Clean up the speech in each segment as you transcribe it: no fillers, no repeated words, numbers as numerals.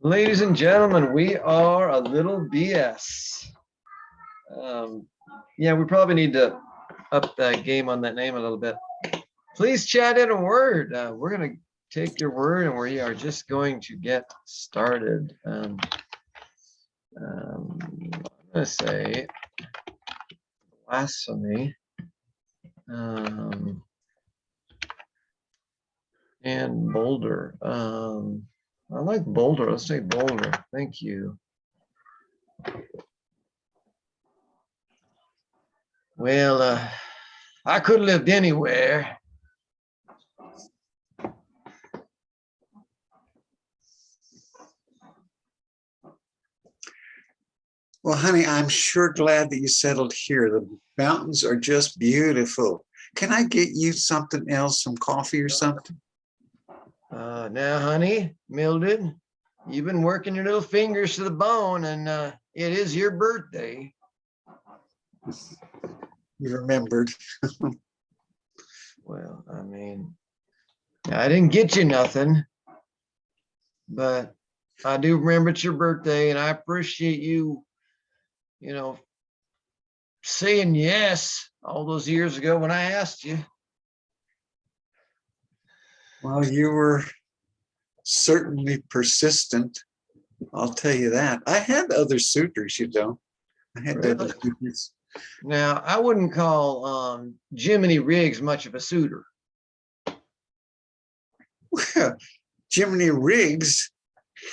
Ladies and gentlemen, we are a little BS. Yeah, we probably need to up the game on that name a little bit. Please chat in a word. We're going to take your word and we are just going to get started. I'm going to say blasphemy and Boulder. I like Boulder. Let's say Boulder. Thank you. Well, I could have lived anywhere. Well, honey, I'm sure glad that you settled here. The mountains are just beautiful. Can I get you something else, some coffee or something? Now, honey, Mildred, you've been working your little fingers to the bone, and it is your birthday. You remembered. Well, I mean, I didn't get you nothing, but I do remember it's your birthday, and I appreciate you, saying yes all those years ago when I asked you. Well, you were certainly persistent. I'll tell you that. I had other suitors, I had Really? other suitors. Now, I wouldn't call Jiminy Riggs much of a suitor. Well, Jiminy Riggs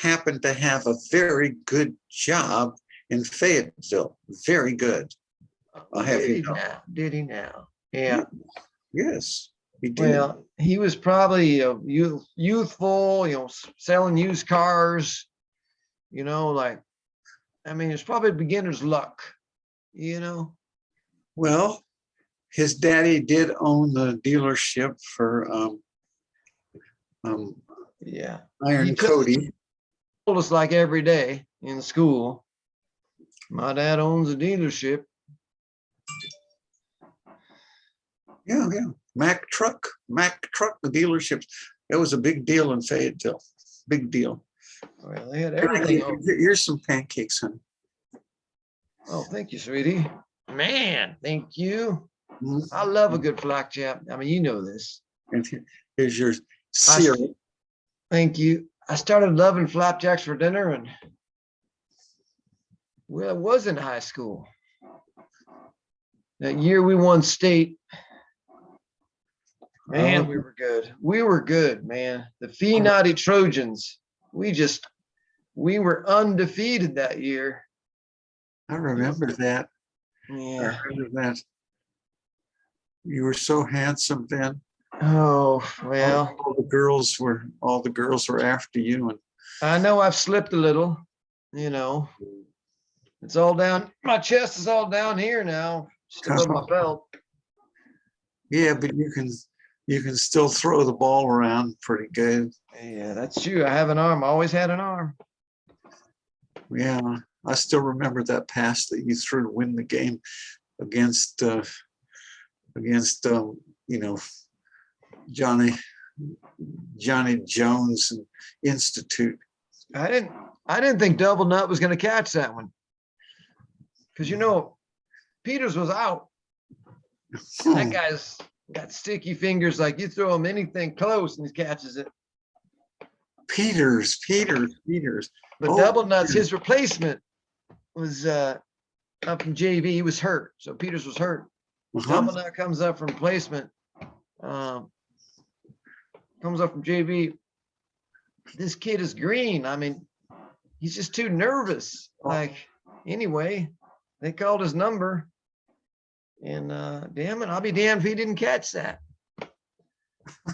happened to have a very good job in Fayetteville. Very good. I'll have you know. Did he now? Yeah. Yes, he did. Well, he was probably youthful, selling used cars, it's probably beginner's luck, Well, his daddy did own the dealership for Yeah. Iron Cody. Told us like every day in school, my dad owns a dealership. Yeah. Mack Truck, the dealerships. That was a big deal in Fayetteville. Big deal. Well, they had everything. Here's some pancakes, honey. Oh, thank you, sweetie. Man, thank you. Mm-hmm. I love a good flapjack. I mean, you know this. And here's your syrup. Thank you. I started loving flapjacks for dinner, and well, it was in high school. That year we won state. Man, we were good. We were good, man. The Phenati Trojans. We were undefeated that year. I remember that. Yeah. I remember that. You were so handsome then. Oh, well. All the girls were after you. And I know I've slipped a little, It's all down. My chest is all down here now. Just above my belt. Yeah, but you can still throw the ball around pretty good. Yeah, that's true. I have an arm. I always had an arm. Yeah, I still remember that pass that you threw to win the game against Johnny Jones and Institute. I didn't think Double Nut was going to catch that one, because Peters was out. That guy's got sticky fingers. Like, you throw him anything close and he catches it. Peters. But Double Nuts, his replacement was up from JV. He was hurt, so Peters was hurt. Double Nut comes up from placement. Comes up from JV. This kid is green. I mean, he's just too nervous. Anyway, they called his number. And damn it, I'll be damned if he didn't catch that.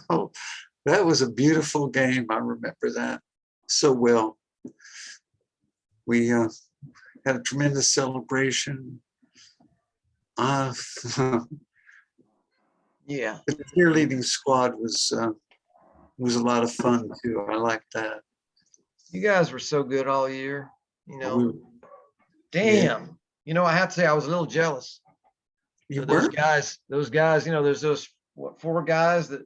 Oh, that was a beautiful game. I remember that so well. We had a tremendous celebration. Yeah. The cheerleading squad was a lot of fun too. I like that. You guys were so good all year. Damn. Yeah. I have to say I was a little jealous. Those guys, there's those 4 guys that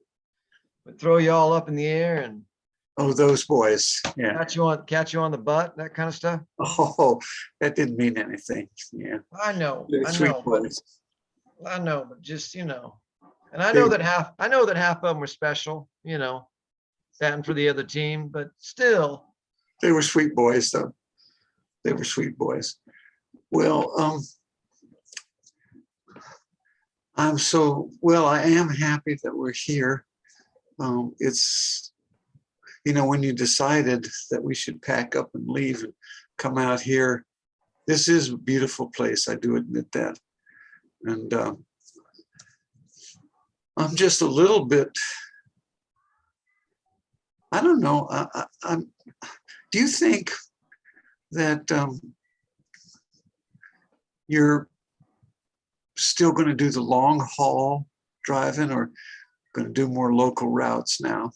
would throw you all up in the air, and Oh, those boys. Yeah. Catch you on the butt, that kind of stuff. Oh, that didn't mean anything. Yeah. I know, They're I sweet know, but boys. I know, but just, and They, I know that half of them were special, batting for the other team, but still, they were sweet boys, though. They were sweet boys. Well, I am happy that we're here. It's, when you decided that we should pack up and leave and come out here, this is a beautiful place. I do admit that. And I'm just a little bit, I don't know. Do you think that you're still going to do the long haul driving, or going to do more local routes now?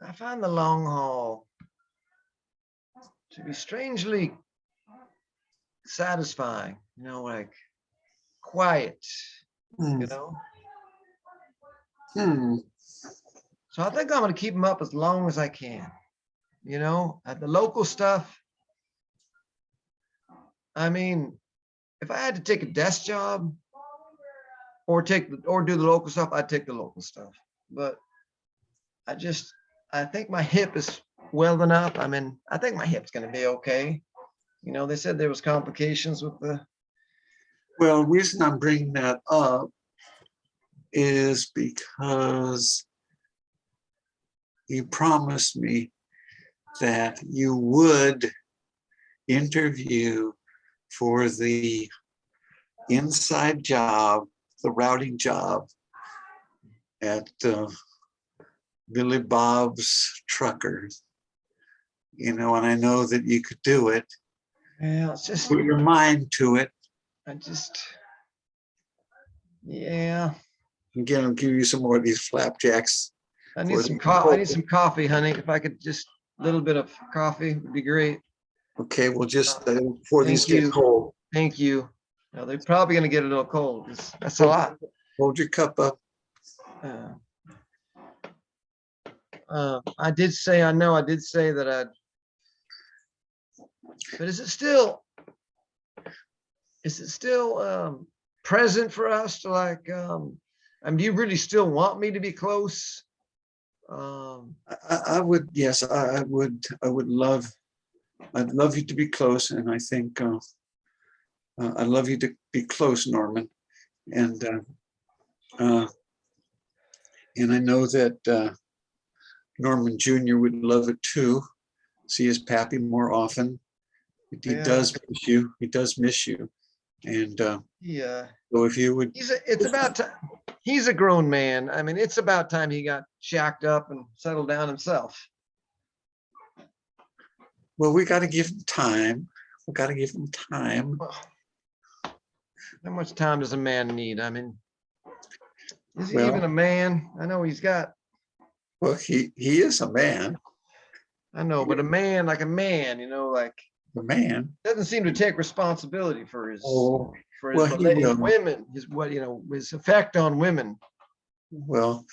I find the long haul to be strangely satisfying, like quiet, Hmm. you know. Hmm. So I think I'm going to keep them up as long as I can. At the local stuff. I mean, if I had to take a desk job or do the local stuff, I'd take the local stuff. But I think my hip is well enough. I mean, I think my hip's going to be okay. They said there was complications with the. Well, the reason I'm bringing that up is because you promised me that you would interview for the inside job, the routing job at Billy Bob's Truckers. And I know that you could do it. Yeah, it's just. Put your mind to it. Yeah. Again, I'll give you some more of these flapjacks. I need some coffee, honey. If I could just a little bit of coffee would be great. Okay, we'll just before these Thank you. get cold. Thank you. Now they're probably going to get a little cold. That's a lot. Hold your cup up. I did say that but is it still present for us to do you really still want me to be close? I would, yes, I would love, I'd love you to be close. And I think I'd love you to be close, Norman. And I know that Norman Jr. would love it too. See his pappy more often. He does miss you. He does miss you. And so if you would, it's about time. He's a grown man. I mean, it's about time he got shacked up and settled down himself. Well, we got to give him time. We got to give him time. Well, how much time does a man need? I mean, is he even a man? I know he's got. Well, he is a man. I know, but a man, like a man, a man doesn't seem to take responsibility for his women, his effect on women. Well,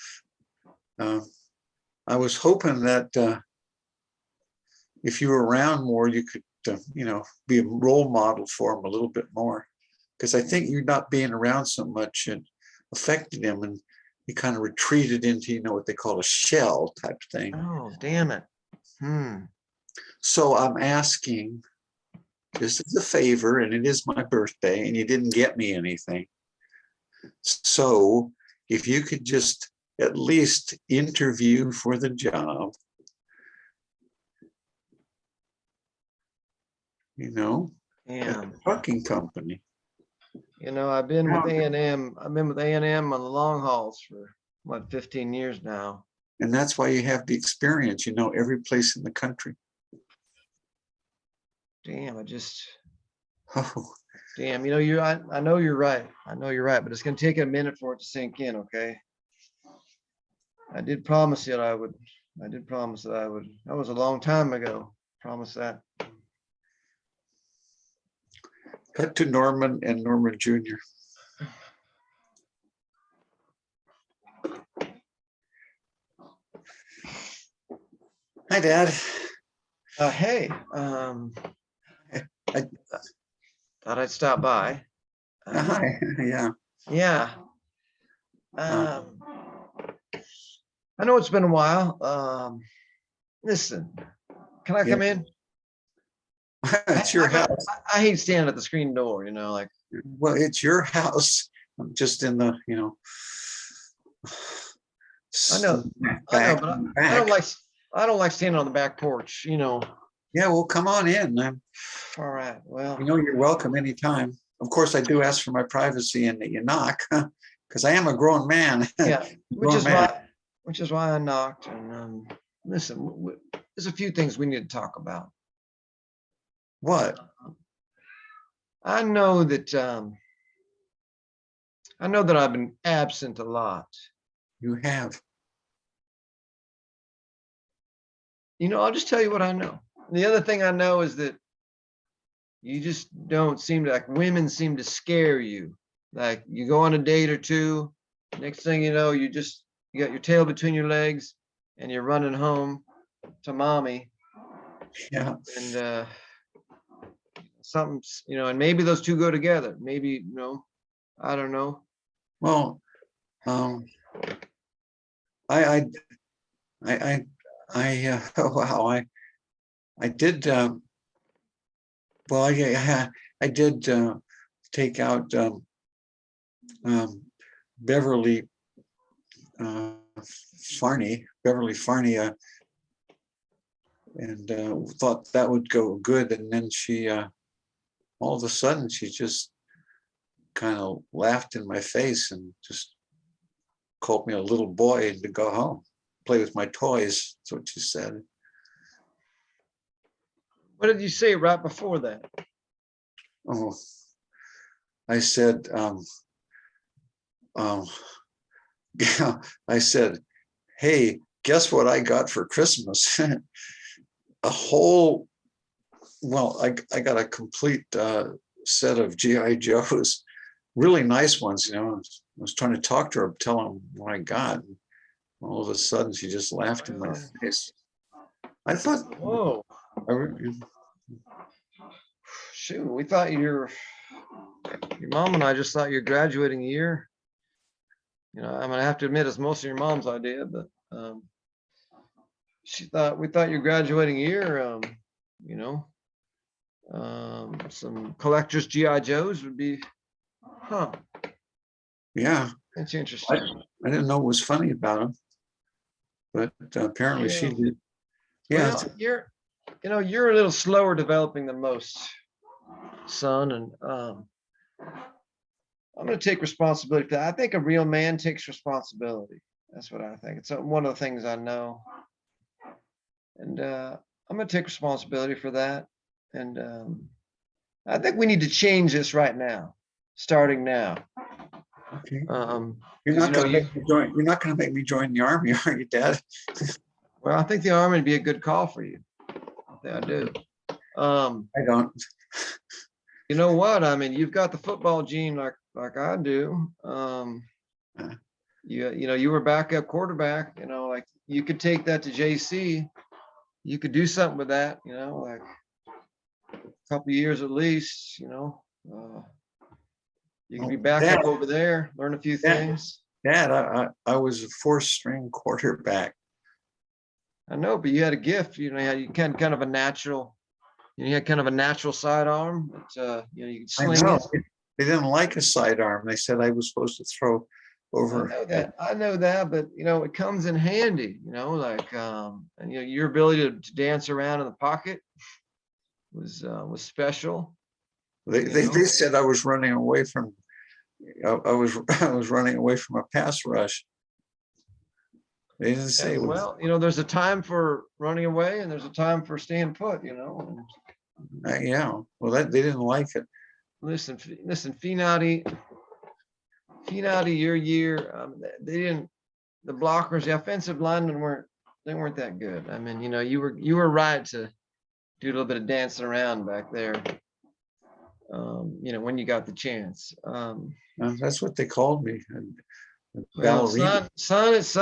I was hoping that if you were around more, you could, be a role model for him a little bit more, because I think you not being around so much and affected him, and he kind of retreated into, what they call a shell type thing. Oh, damn it. So I'm asking, just as a favor, and it is my birthday, and you didn't get me anything. So if you could just at least interview for the job, at the trucking company. I've been with A&M. I've been with A&M on the long hauls for 15 years now. And that's why you have the experience, every place in the country. Damn, Oh. Damn, I know you're right. I know you're right, but it's going to take a minute for it to sink in, okay? I did promise that I would. That was a long time ago. Promise that. Cut to Norman and Norman Jr. Hi, Dad. Hey, I- thought I'd stop by. Hi. Yeah. Yeah. Uh, Um, I know it's been a while. Listen, can I yeah. come in? It's your house. I hate standing at the screen door, like. Well, it's your house. I'm just in the, I know, back. but I don't Back. like standing on the back porch. Yeah, well, come on in. All right. Well, You're welcome anytime. Of course, I do ask for my privacy and that you knock, because I am a grown man. yeah, which Grown is man. why I knocked. And listen, there's a few things we need to talk about. What? I know that I've been absent a lot. You have. I'll just tell you what I know. The other thing I know is that you just don't seem to, like, women seem to scare you. Like, you go on a date or two, next thing you know, you got your tail between your legs and you're running home to mommy. Yeah. And something's, and maybe those two go together. Maybe, I don't know. Well, I wow, I did, well, yeah, I did take out Beverly Beverly Farney, and thought that would go good. And then she, all of a sudden, she just kind of laughed in my face and just called me a little boy to go home, play with my toys. That's what she said. What did you say right before that? Oh, I said, yeah, I said, hey, guess what I got for Christmas? A whole, well, I got a complete set of G.I. Joes, really nice ones. I was trying to talk to her, tell them what I got. And all of a sudden, she just laughed in my face. I thought, Whoa, shoot, we thought your mom and I just thought you're graduating a year. I'm gonna have to admit it's mostly your mom's idea, but we thought you're graduating a year. Some collector's GI Joes would be, yeah, that's interesting. I didn't know what was funny about them, but apparently she did. Yeah, Well, you're a little slower developing than most, son, and I'm going to take responsibility for that. I think a real man takes responsibility. That's what I think. It's one of the things I know, and I'm going to take responsibility for that. And I think we need to change this right now, starting now. okay. You're not going to make me join the army, are you, Dad? Well, I think the army would be a good call for you. I do. I don't. You know what? I mean, you've got the football gene like I do. You were backup quarterback. Like, you could take that to JC. You could do something with that. Like a couple of years at least. You could be back up over there, learn a few things. Dad, I was a 4th-string quarterback. I know, but you had a gift. You had kind of a natural. You had kind of a natural sidearm. But you could sling it. They didn't like a sidearm. They said I was supposed to throw over. I know that, but it comes in handy. Like and your ability to dance around in the pocket was special. They said I was running away from. I was running away from a pass rush. They didn't say it was. Well, there's a time for running away and there's a time for staying put. Yeah. Well, they didn't like it. Listen, Finati, your year, they didn't. The blockers, the offensive linemen weren't that good. I mean, you were right to do a little bit of dancing around back there. When you got the chance. That's what they called me. Well, son, it's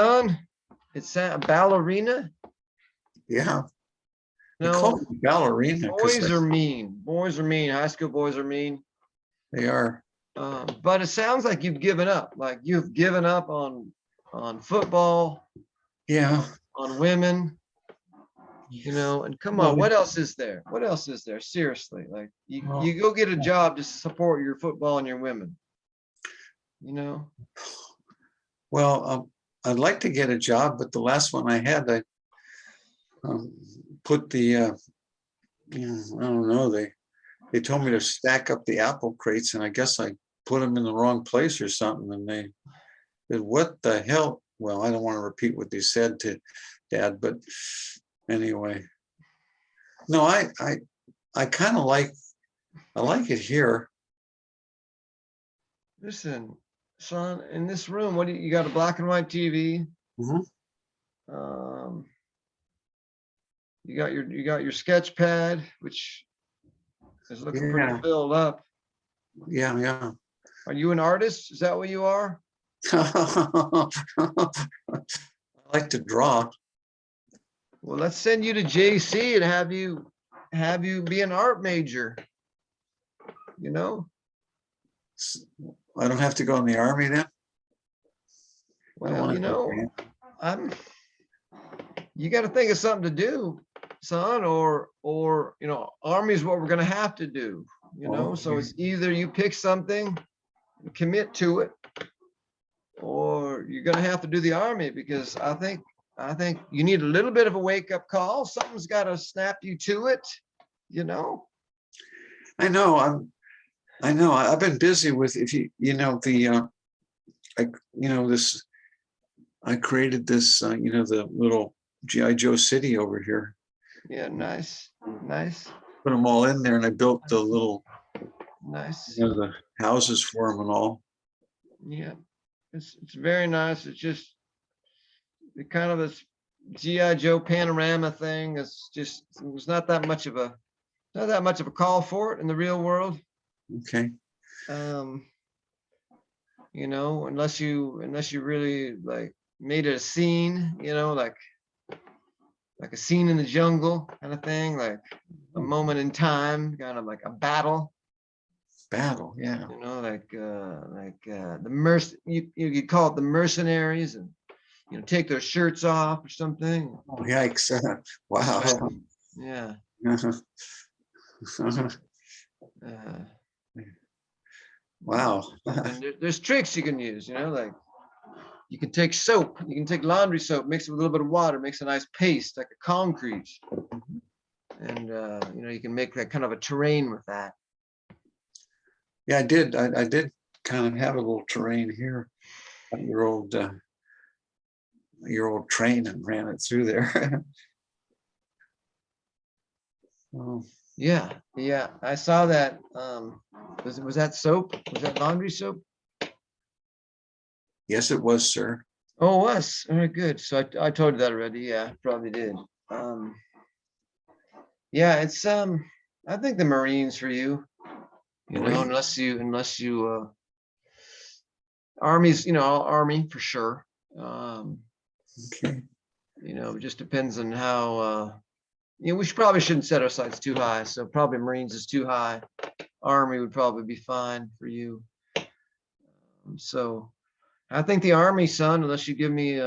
a ballerina. Yeah. They call No, me ballerina because boys are mean. Boys are mean. High school boys are mean. they are. But it sounds like you've given up. Like you've given up on football, Yeah. on women, you know. And come Well, on, what else is there? What else is there? Seriously, like well, you go get a job to support your football and your women. You know. well, I'd like to get a job, but the last one I had, I put the, I don't know, they told me to stack up the apple crates, and I guess I put them in the wrong place or something, and they said, "What the hell?" Well, I don't want to repeat what they said to Dad, but anyway. No, I kind of I like it here. Listen, son, in this room, what do you got? A black and white TV. Mhm. Um, you got your sketch pad, which is looking pretty Yeah, filled up. yeah, yeah. Are you an artist? Is that what you are? I like to draw. Well, let's send you to JC and have you be an art major. You know? I don't have to go in the army then. I don't Well, want you to go. know, I'm you got to think of something to do, son, or you know, army is what we're gonna have to do, you know. So Okay. it's either you pick something, commit to it, or you're gonna have to do the army because I think you need a little bit of a wake up call. Something's got to snap you to it, you know. I know. I know. I've been busy with if you know the I you know this I created this you know the little GI Joe city over here. Yeah, nice, nice, Put them all in there, and I built the little nice. you know the houses for them and all. Yeah, it's very nice. It's just the kind of this GI Joe panorama thing. It's just there's not that much of a call for it in the real world. Okay. Um, you know, unless you really like made it a scene, you know, like a scene in the jungle kind of thing, like a moment in time, kind of like a battle. Battle. Yeah. You know, the you could call it the mercenaries, and you know, take their shirts off or something. Oh, yikes. Wow. Yeah. Uh, Wow. and there's tricks you can use, you know, like you can take soap, you can take laundry soap, mix it with a little bit of water, makes a nice paste like a concrete. And, you know, you can make that kind of a terrain with that. Yeah, I did. I did kind of have a little terrain here at your old train and ran it through there. Oh, Yeah. Yeah. I saw that. Was that soap? Was that laundry soap? yes, it was, sir. Oh, it was. All right, good. So I told you that already. Yeah, probably did. Yeah, it's I think the Marines for you, you know, Marine. unless you Army's, you know, Army for sure. Um, Okay. you know, it just depends on how you know, we probably shouldn't set our sights too high. So probably Marines is too high. Army would probably be fine for you. So I think the Army, son, unless you give me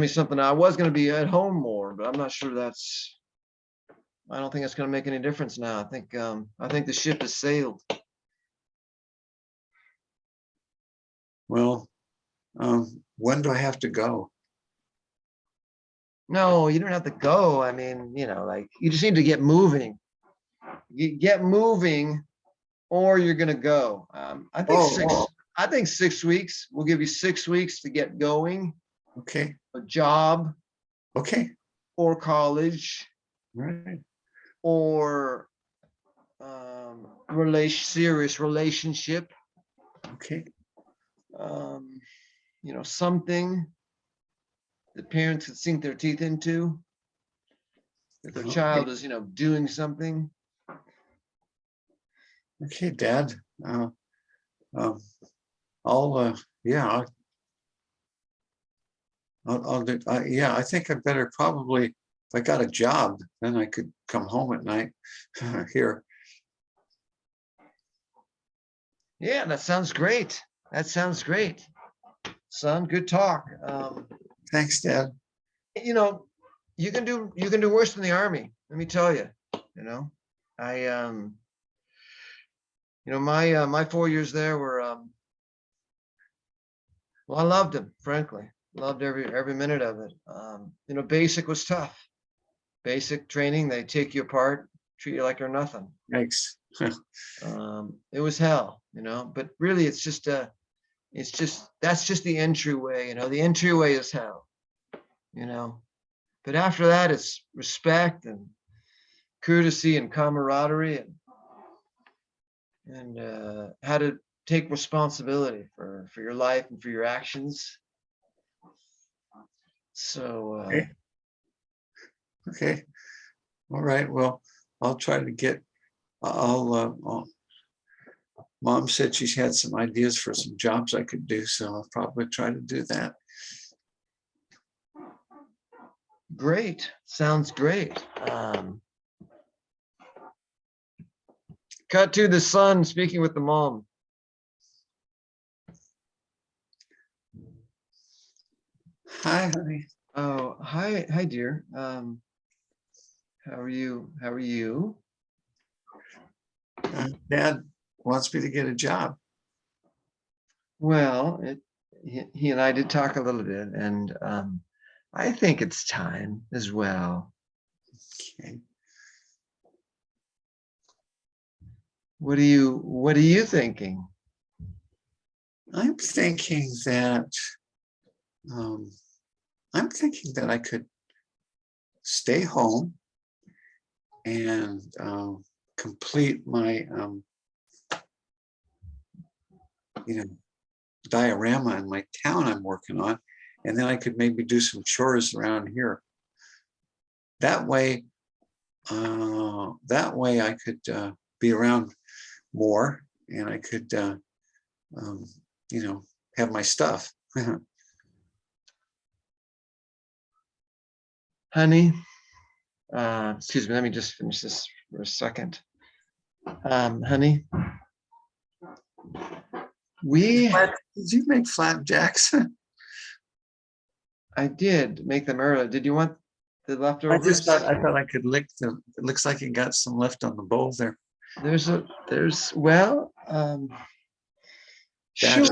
something. I was gonna be at home more, but I'm not sure that's I don't think that's gonna make any difference now. I think the ship has sailed. Well, when do I have to go? No, you don't have to go. I mean, you know, like you just need to get moving. You get moving, or you're gonna go. Oh, oh, I think 6 weeks. We'll give you 6 weeks to get going. okay. A job Okay. or college All right. or serious relationship. Okay. Um, you know, something that parents could sink their teeth into. That their Okay. child is, you know, doing something. Okay, Dad. Um, I'll yeah, I'll do, yeah, I think I better probably, if I got a job, then I could come home at night here. Yeah, that sounds great. That sounds great. Son, good talk. Thanks, Dad. You know, you can do worse than the army. Let me tell you. You know, I my 4 years there were well, I loved them, frankly. Loved every minute of it. Basic was tough. Basic training, they take you apart, treat you like you're nothing. Thanks. It was hell, but really that's just the entryway, the entryway is hell, but after that it's respect and courtesy and camaraderie and how to take responsibility for your life and for your actions. So Okay. All right. Well, I'll try to get, Mom said she had some ideas for some jobs I could do, so I'll probably try to do that. great. Sounds great. Cut to the son speaking with the mom. Hi, honey. Oh, hi, dear. How are you? How are you? Dad wants me to get a job. Well, he and I did talk a little bit, and I think it's time as well. Okay. What are you thinking? I'm thinking that I could stay home and complete my diorama in my town I'm working on, and then I could maybe do some chores around here. That way I could be around more, and I could have my stuff. Honey, excuse me, let me just finish this for a second. Honey, Did you make flapjacks? I did make them earlier. Did you want the I leftovers? thought I could lick them. It looks like you got some left on the bowl there. Well, Dad.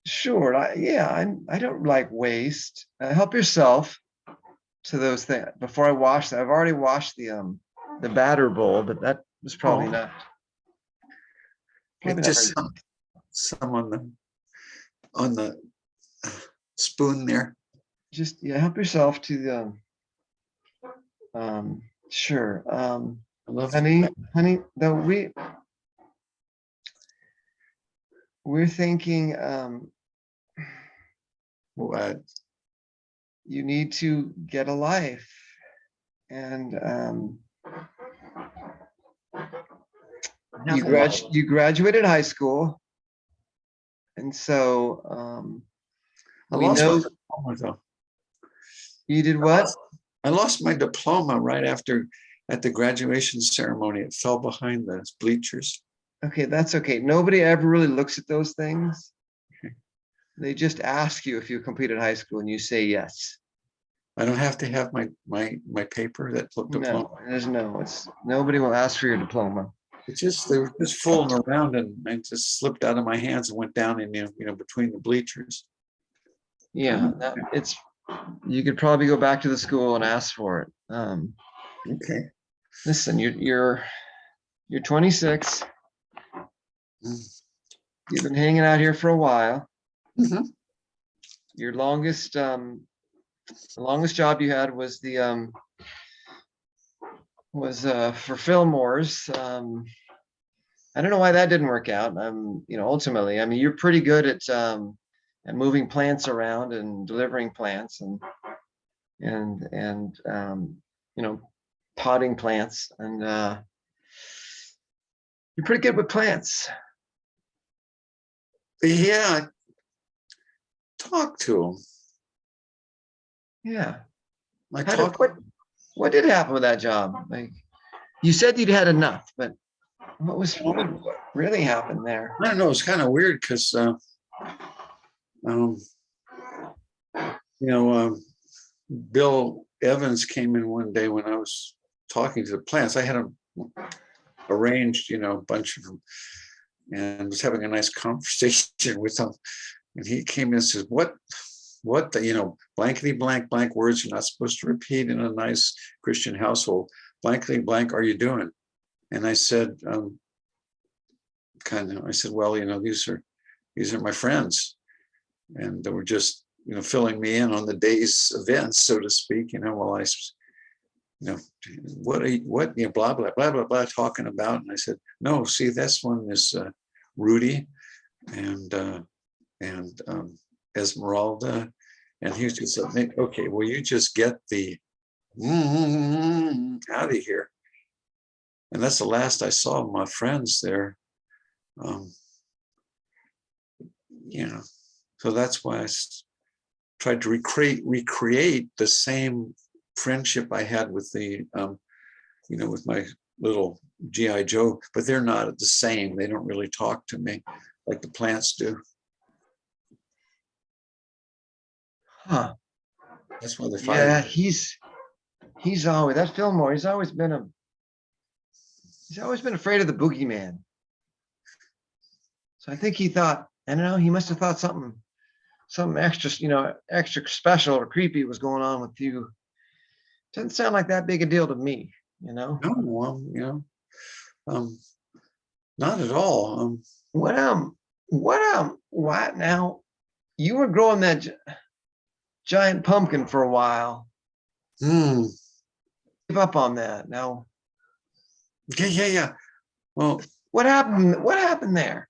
sure. I don't like waste. Help yourself to those things before I wash them. I've already washed the batter bowl, but that was probably Oh. not. Just some on the spoon there. Just help yourself to the sure. I love Honey, though we're thinking what? you need to get a life, and you graduated high school, and so I we lost know my diploma, though. you did what? I lost my diploma right after at the graduation ceremony. It fell behind the bleachers. Okay, that's okay. Nobody ever really looks at those things. They just ask you if you completed high school, and you say yes. I don't have to have my paper, that diploma. No, nobody will ask for your diploma. They were just fooling around, and I just slipped out of my hands and went down in between the bleachers. Yeah, you could probably go back to the school and ask for it. Okay. Listen, you're 26. You've been hanging out here for a while. Mm-hmm. Your longest job you had was for Fillmore's. I don't know why that didn't work out. Ultimately, I mean, you're pretty good at moving plants around and delivering plants and potting plants, and you're pretty good with plants. Yeah. Talk to him. Yeah. I How did, talked, what did happen with that job? Like, you said you'd had enough, but what really happened there? I don't know, it's kind of weird because, um, you know, Bill Evans came in one day when I was talking to the plants. I had them arranged, you know, a bunch of them, and was having a nice conversation with them. And he came in and says, what the, you know, blankety blank blank words you're not supposed to repeat in a nice Christian household. Blankety blank are you doing? And I said, I said, well, you know, these are my friends. And they were just, you know, filling me in on the day's events, so to speak, you know, while I, you know, what, you know, blah, blah, blah, blah, blah, talking about. And I said, no, see, this one is Rudy and Esmeralda. And he just said, okay, well, you just get the out of here. And that's the last I saw of my friends there. You know, so that's why I tried to recreate the same friendship I had with the, you know, with my little GI Joe, but they're not the same. They don't really talk to me like the plants do. Huh. That's why they Yeah, fight. he's always, that Fillmore, he's always been afraid of the boogeyman. So I think he thought, I don't know, he must have thought something extra, you know, extra special or creepy was going on with you. Doesn't sound like that big a deal to me, you know? No, well, you know, not at all. What now? You were growing that giant pumpkin for a while. Hmm. Give up on that now. Yeah. Well, What happened? What happened there?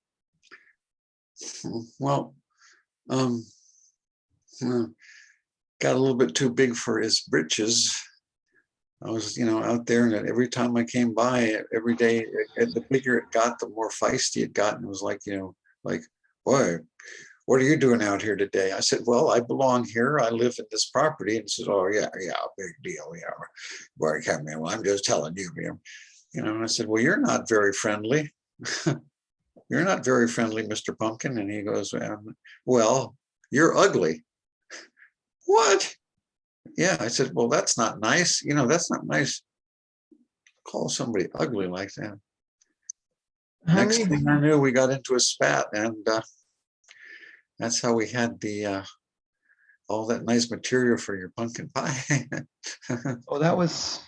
well, got a little bit too big for his britches. I was, you know, out there, and every time I came by, every day, the bigger it got, the more feisty it got. And it was like, you know, like, boy, what are you doing out here today? I said, well, I belong here. I live in this property. And he says, oh, yeah, big deal. Yeah, where I come in. Well, I'm just telling you, you know, and I said, well, you're not very friendly. You're not very friendly, Mr. Pumpkin. And he goes, well, you're ugly. What? Yeah, I said, well, that's not nice. You know, that's not nice. Call somebody ugly like that. Next Honey, thing I knew, we got into a spat, and that's how we had the all that nice material for your pumpkin pie. oh, that was,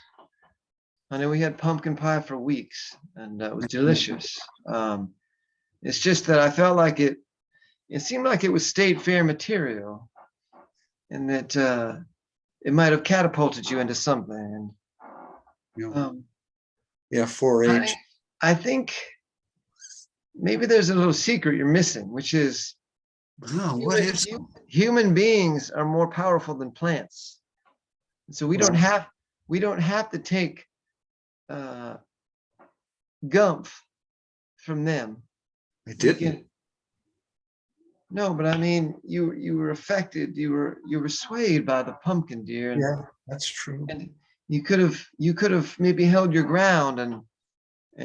I know we had pumpkin pie for weeks and it was delicious. It's just that I felt like it seemed like it was state fair material and that it might have catapulted you into something. And You know, yeah, 4-H. honey, I think maybe there's a little secret you're missing, which is Oh, what is? human beings are more powerful than plants. So we don't have to take gumph from them. I didn't. No, but I mean, you were affected. You were swayed by the pumpkin, dear. Yeah, that's true. And you could have maybe held your ground and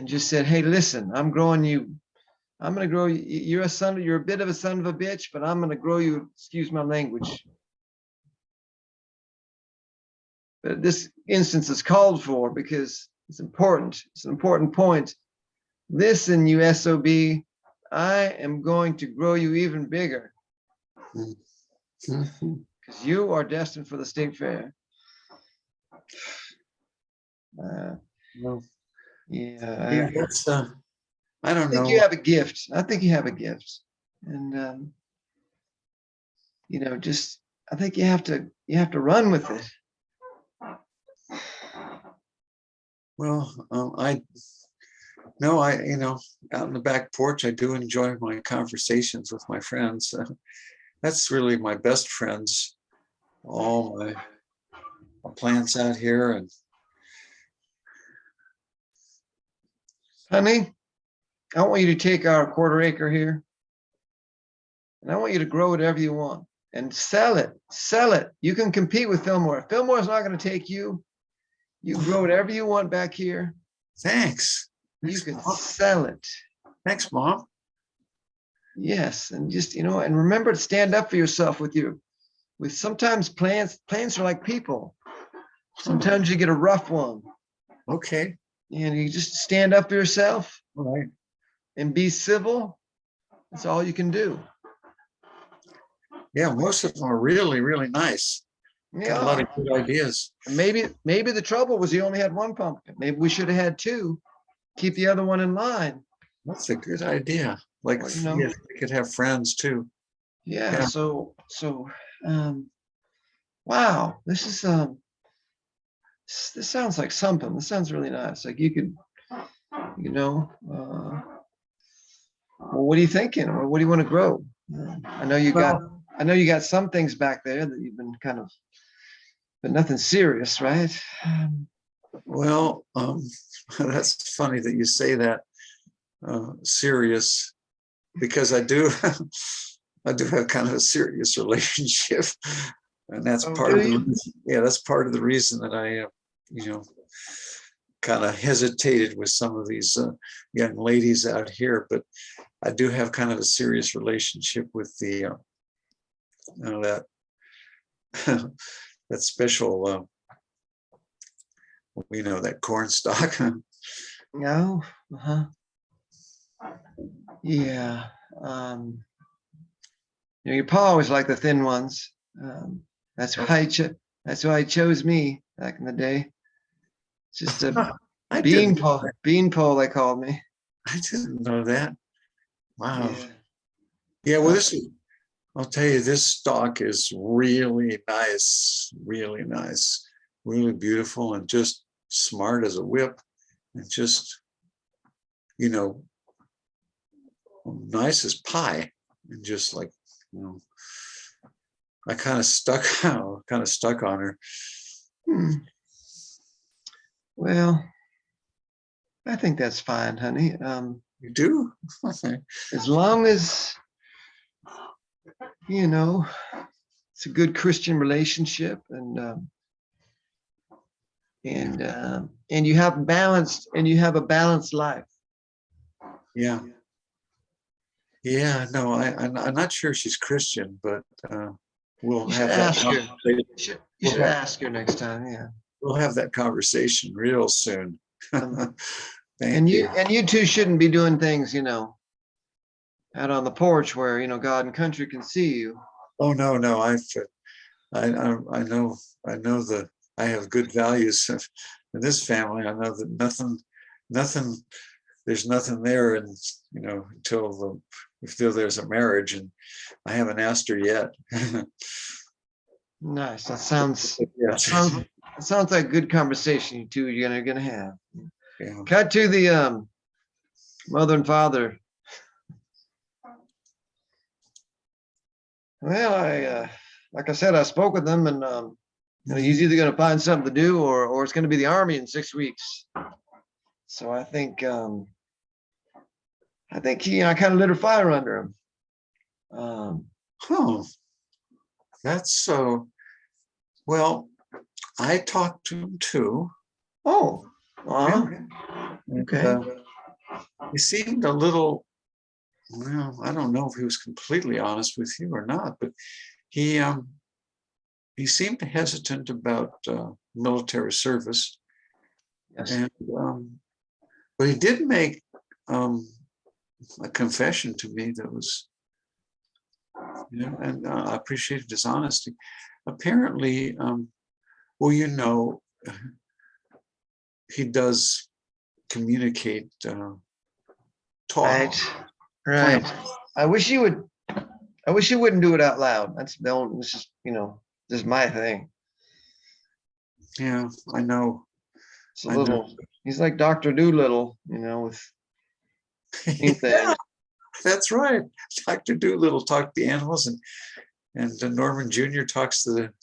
just said, hey, listen, I'm growing you. I'm gonna grow you. You're a bit of a son of a bitch, but I'm gonna grow you. Excuse my language. But this instance is called for because it's important. It's an important point. Listen, you SOB, I am going to grow you even bigger because you are destined for the state fair. Well, Yeah, that's I don't I think know. you have a gift. I think you have a gift, and you know, just I think you have to run with it. Well, you know, out in the back porch, I do enjoy my conversations with my friends. That's really my best friends. All my plants out here, and Honey, I want you to take our 1/4 acre here, and I want you to grow whatever you want. and sell it. Sell it. You can compete with Fillmore. If Fillmore's not going to take you, you grow whatever you want back here. Thanks. You Thanks, can Mom. sell it. Thanks, Mom. Yes, and just and remember to stand up for yourself with sometimes plants are like people. Sometimes you get a rough one. Okay. And you just stand up for yourself All right. and be civil. That's all you can do. Yeah, most of them are really, really nice. Got a lot of good ideas. Maybe the trouble was you only had one pumpkin. Maybe we should have had two. Keep the other one in line. That's a good idea. Like, Well, yeah, we could have friends too. Yeah. Yeah. So wow, this sounds like something. This sounds really nice. Like you could, well, what are you thinking? Or what do you want to grow? I know you got some things back there that you've been but nothing serious, right? Well, that's funny that you say that, serious, because I do have kind of a serious relationship, and that's part of the reason, that's part of the reason that I, kind of hesitated with some of these young ladies out here, but I do have kind of a serious relationship with the that that special that corn stalk. No. Yeah. Your pa always liked the thin ones. That's why he chose me back in the day. Just a beanpole, they called me. I didn't know that. Wow. Yeah. Well, I'll tell you, this stalk is really nice, really beautiful, and just smart as a whip, and just, nice as pie, and just like, I kind of stuck on her. Well, I think that's fine, honey. You do? As long as it's a good Christian relationship, and you have a balanced life. Yeah. No, I'm not sure she's Christian, but we'll have that. Ask her. You should ask her next time. Yeah. We'll have that conversation real soon. And you two shouldn't be doing things, out on the porch where God and country can see you. Oh no, I know I have good values in this family. I know that there's nothing there, and until there's a marriage, and I haven't asked her yet. Nice. That sounds like a good conversation you two are gonna have. Yeah. Cut to the mother and father. Well, like I said, I spoke with them, and he's either going to find something to do, or it's going to be the Army in 6 weeks. So I think I kind of lit a fire under him. That's so. Well, I talked to him too. Oh, okay. He seemed a little. Well, I don't know if he was completely honest with you or not, but he seemed hesitant about military service. Yes. And but he did make a confession to me that was, and I appreciated his honesty. Apparently, he does communicate, talk. Right. I wish you wouldn't do it out loud. This is my thing. Yeah, I know. It's a little. He's like Dr. Doolittle, with things. That's right. Dr. Doolittle talked to the animals, and Norman Jr. talks to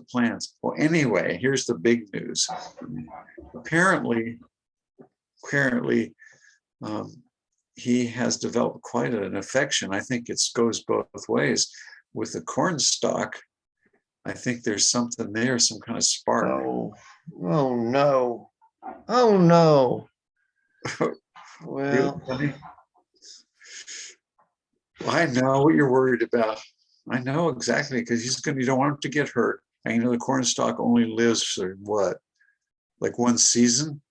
plants. Well, anyway, here's the big news. Apparently, he has developed quite an affection. I think it goes both ways with the corn stalk, I think there's something there, some kind of spark. Oh, oh no. Oh no. Well, Really? Well, I know what you're worried about. I know exactly, because you don't want him to get hurt. And the corn stalk only lives for what, like one season?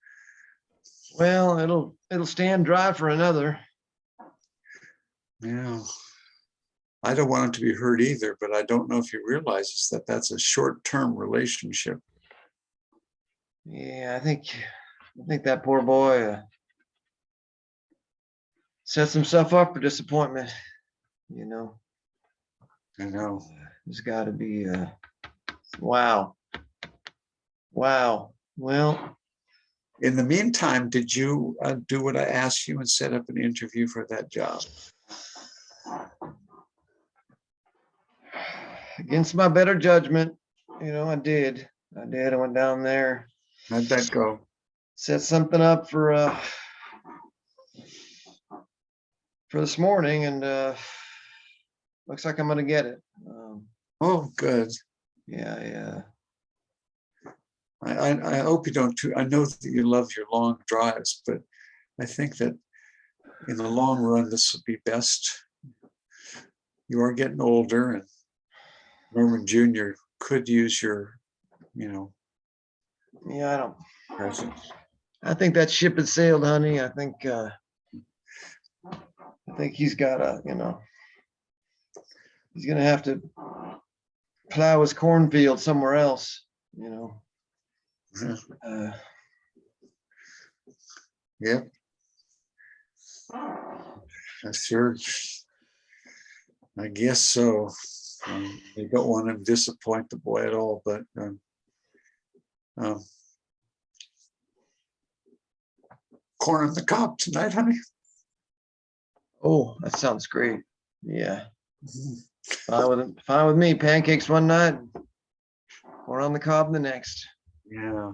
well, it'll stand dry for another. Yeah. I don't want him to be hurt either, but I don't know if he realizes that that's a short-term relationship. Yeah, I think that poor boy sets himself up for disappointment. You know, I know. there's got to be wow. Wow. Well, In the meantime, did you do what I asked you and set up an interview for that job? against my better judgment, I did. I did. I went down there, How'd that go? set something up for this morning, and looks like I'm gonna get it. Oh, good. Yeah, yeah. I hope you don't too. I know that you love your long drives, but I think that in the long run, this will be best. You are getting older, and Norman Jr. could use your, Yeah, I don't. presence. I think that ship has sailed, honey. I think he's got he's gonna have to plow his cornfield somewhere else. Yeah. Uh, Yep. Sure. I guess so. I don't want to disappoint the boy at all, but corn on the cob tonight, honey. oh, that sounds great. Yeah, fine with me. Pancakes one night, or on the cob the next. Yeah.